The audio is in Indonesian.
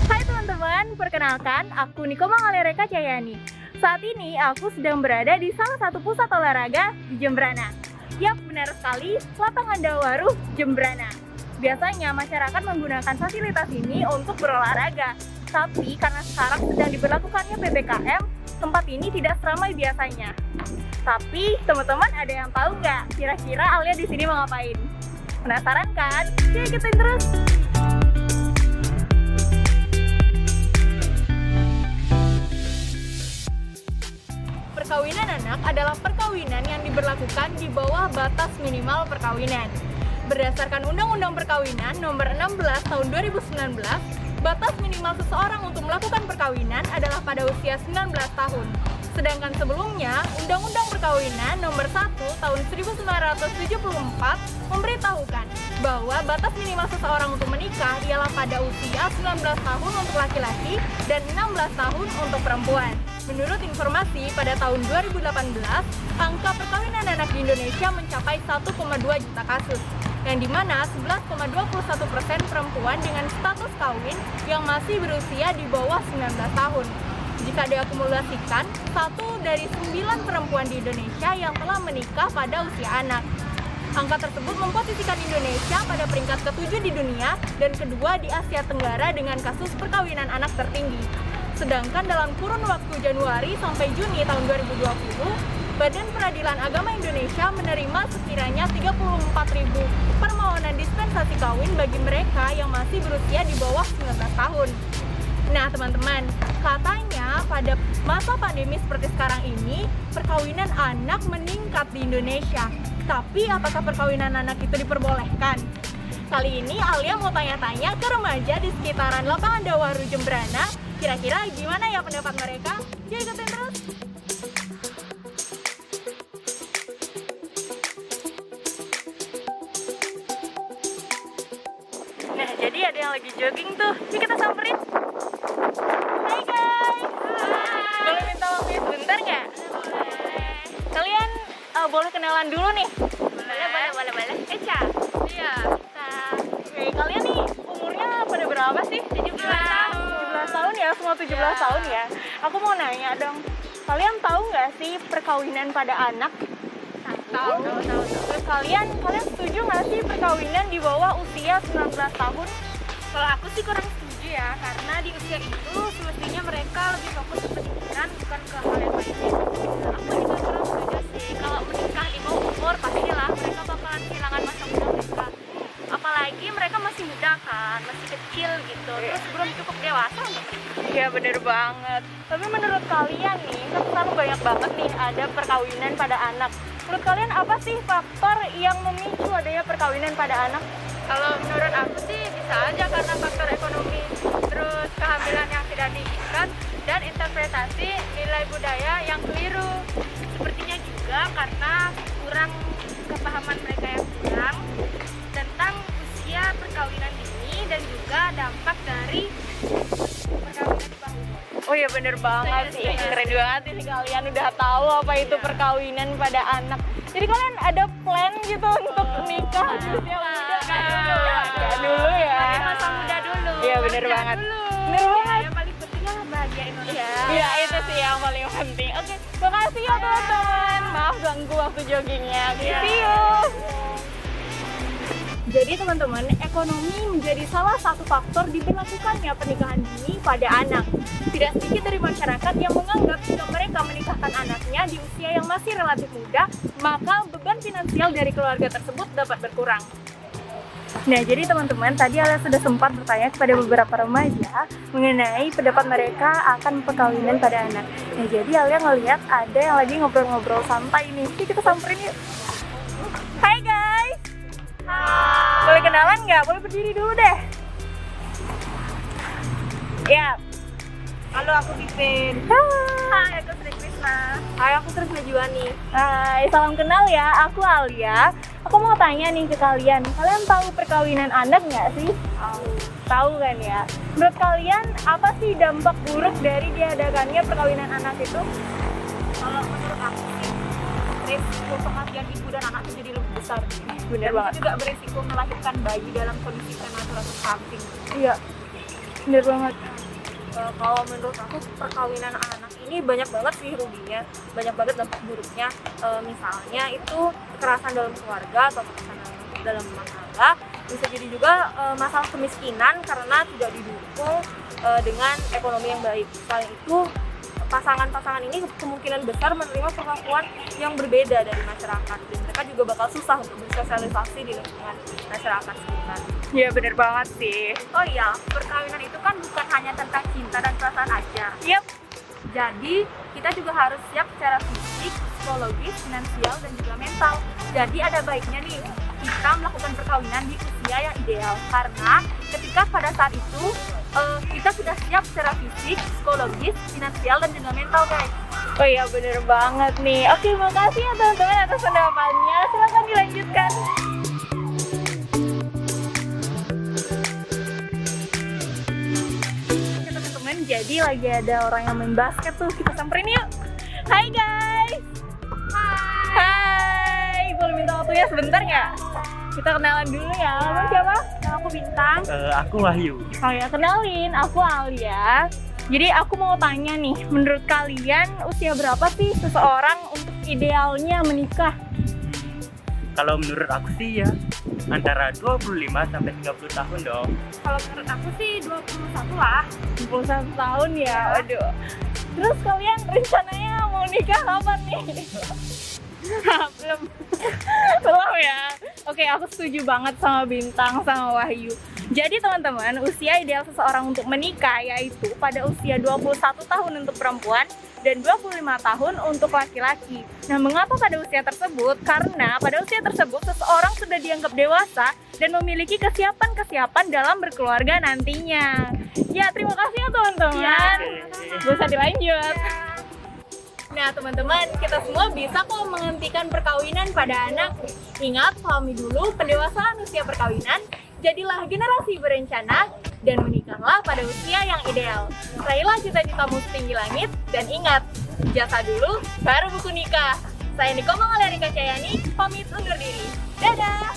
Hai teman-teman, perkenalkan aku Niko Mangalereka Cahyani. Saat ini aku sedang berada di salah satu pusat olahraga di Jembrana. Yap, benar sekali, lapangan Dawaru Jembrana. Biasanya masyarakat menggunakan fasilitas ini untuk berolahraga. Tapi karena sekarang sedang diberlakukannya PPKM, tempat ini tidak seramai biasanya. Tapi teman-teman ada yang tahu nggak kira-kira Alia di sini mau ngapain? Penasaran kan? Yuk ikutin terus! Perkawinan anak adalah perkawinan yang diberlakukan di bawah batas minimal perkawinan. Berdasarkan Undang-Undang Perkawinan Nomor 16 Tahun 2019, batas minimal seseorang untuk melakukan perkawinan adalah pada usia 19 tahun. Sedangkan sebelumnya, Undang-Undang Perkawinan Nomor 1 Tahun 1974 memberitahukan bahwa batas minimal seseorang untuk menikah ialah pada usia 19 tahun untuk laki-laki dan 16 tahun untuk perempuan. Menurut informasi, pada tahun 2018, angka perkawinan anak di Indonesia mencapai 1,2 juta kasus, yang dimana 11,21% perempuan dengan status kawin yang masih berusia di bawah 19 tahun. Jika diakumulasikan, 1 dari 9 perempuan di Indonesia yang telah menikah pada usia anak. Angka tersebut memposisikan Indonesia pada peringkat ke-7 di dunia dan kedua di Asia Tenggara dengan kasus perkawinan anak tertinggi. Sedangkan dalam kurun waktu Januari sampai Juni tahun 2020, Badan Peradilan Agama Indonesia menerima sekiranya 34.000 permohonan dispensasi kawin bagi mereka yang masih berusia di bawah 19 tahun. Nah teman-teman, katanya pada masa pandemi seperti sekarang ini, perkawinan anak meningkat di Indonesia. Tapi apakah perkawinan anak itu diperbolehkan? Kali ini Alia mau tanya-tanya ke remaja di sekitaran lapangan Dawaru Jembrana. Kira-kira gimana ya pendapat mereka? Yuk ikutin terus! Nah, jadi ada yang lagi jogging tuh. Yuk kita samperin! Hai guys! Hai! Boleh minta waktunya sebentar nggak? Boleh! Kalian boleh kenalan dulu nih? Boleh. Eca? Iya. Oke, kalian nih umurnya pada berapa sih? 17 tahun ya, semua 17 tahun ya. Aku mau nanya dong, kalian tahu nggak sih perkawinan pada anak? Tahu. Terus kalian setuju nggak sih perkawinan di bawah usia 19 tahun? Kalau aku sih kurang setuju ya, karena di usia itu semestinya mereka lebih fokus ke pendidikan, bukan ke hal yang lainnya. Aku juga kurang setuju sih, kalau menikah di bawah umur pastilah mereka bakalan kehilangan masa muda mereka. Apalagi mereka masih muda kan, masih kecil gitu, terus belum cukup dewasa untuk menikah. Iya bener banget. Tapi menurut kalian nih, kan sekarang banyak banget nih ada perkawinan pada anak. Menurut kalian apa sih faktor yang memicu adanya perkawinan pada anak? Kalau menurut aku sih bisa aja karena faktor ekonomi, terus kehamilan yang tidak diinginkan, dan interpretasi nilai budaya yang keliru. Sepertinya juga karena kurang kepahaman mereka yang kurang tentang usia perkawinan ini dan juga dampak dari perkawinan di bawah umur. Oh iya bener banget sih, keren banget sih kalian udah tahu apa itu perkawinan pada anak. Jadi kalian ada plan gitu untuk nikah di usia muda? Gak dulu ya. Masa muda dulu. Iya bener Kerja banget. dulu. Bener banget. Yang paling pentingnya bahagiain orang tua. Iya itu sih yang paling penting. Oke, makasih ya teman-teman. Maaf ganggu waktu joggingnya. See you. Jadi teman-teman, ekonomi menjadi salah satu faktor diberlakukannya pernikahan dini pada anak. Tidak sedikit dari masyarakat yang menganggap jika mereka menikahkan anaknya di usia yang masih relatif muda, maka beban finansial dari keluarga tersebut dapat berkurang. Nah, jadi teman-teman, tadi Alia sudah sempat bertanya kepada beberapa remaja mengenai pendapat mereka akan perkawinan pada anak. Nah, jadi Alia ngeliat ada yang lagi ngobrol-ngobrol santai nih. Yuk kita samperin yuk. Hai guys! Hai. Boleh kenalan nggak? Boleh berdiri dulu deh. Ya. Halo, aku Pipin. Hai. Hai, aku Sri Krisna. Hai, aku Trisna Juwani. Hai, salam kenal ya. Aku Alia. Aku mau tanya nih ke kalian. Kalian tahu perkawinan anak nggak sih? Tahu kan ya? Menurut kalian apa sih dampak buruk dari diadakannya perkawinan anak itu? Kalau menurut aku sih resiko kematian ibu dan anak menjadi lebih besar. Bener Dan banget. itu juga beresiko melahirkan bayi dalam kondisi prematur atau stunting. Iya, bener banget. Kalau menurut aku perkawinan anak ini banyak banget sih ruginya, banyak banget dampak buruknya. Misalnya itu kekerasan dalam keluarga atau kekerasan dalam rumah tangga, bisa jadi juga masalah kemiskinan karena tidak didukung dengan ekonomi yang baik. Selain itu, pasangan-pasangan ini kemungkinan besar menerima perlakuan yang berbeda dari masyarakat, dan mereka juga bakal susah untuk bersosialisasi di lingkungan masyarakat sekitar. Iya, bener banget sih. Oh iya, perkawinan itu kan bukan hanya tentang cinta dan perasaan aja. Yap. Jadi, kita juga harus siap secara fisik, psikologis, finansial, dan juga mental. Jadi, ada baiknya nih, kita melakukan perkawinan di usia yang ideal. Karena ketika pada saat itu, kita sudah siap secara fisik, psikologis, finansial, dan juga mental, guys. Oh iya, bener banget nih. Oke, makasih ya teman-teman atas pendapatannya. Silakan dilanjutkan. Oke teman-teman, jadi lagi ada orang yang main basket tuh. Kita samperin yuk. Hai guys. Hai. Boleh minta waktunya sebentar nggak? Kita kenalan dulu ya. Nama siapa? Nama aku Bintang. Aku Wahyu. Oh ya, kenalin, aku Alia. Jadi aku mau tanya nih, menurut kalian usia berapa sih seseorang untuk idealnya menikah? Kalau menurut aku sih ya antara 25 sampai 30 tahun dong. Kalau menurut aku sih 21 lah. 21 tahun ya, waduh. Terus kalian rencananya mau nikah kapan nih? Belum. Belum ya? Oke, aku setuju banget sama Bintang, sama Wahyu. Jadi teman-teman, usia ideal seseorang untuk menikah yaitu pada usia 21 tahun untuk perempuan dan 25 tahun untuk laki-laki. Nah, mengapa pada usia tersebut? Karena pada usia tersebut seseorang sudah dianggap dewasa dan memiliki kesiapan-kesiapan dalam berkeluarga nantinya. Ya, terima kasih ya teman-teman. Gak usah dilanjut. Nah teman-teman, kita semua bisa kok menghentikan perkawinan pada anak. Ingat, pahami dulu pendewasaan usia perkawinan. Jadilah generasi berencana dan menikahlah pada usia yang ideal. Raihlah cita-citamu setinggi langit dan ingat, jasa dulu baru buku nikah. Saya Niko Mangalia Rika Cayani, pamit undur diri. Dadah!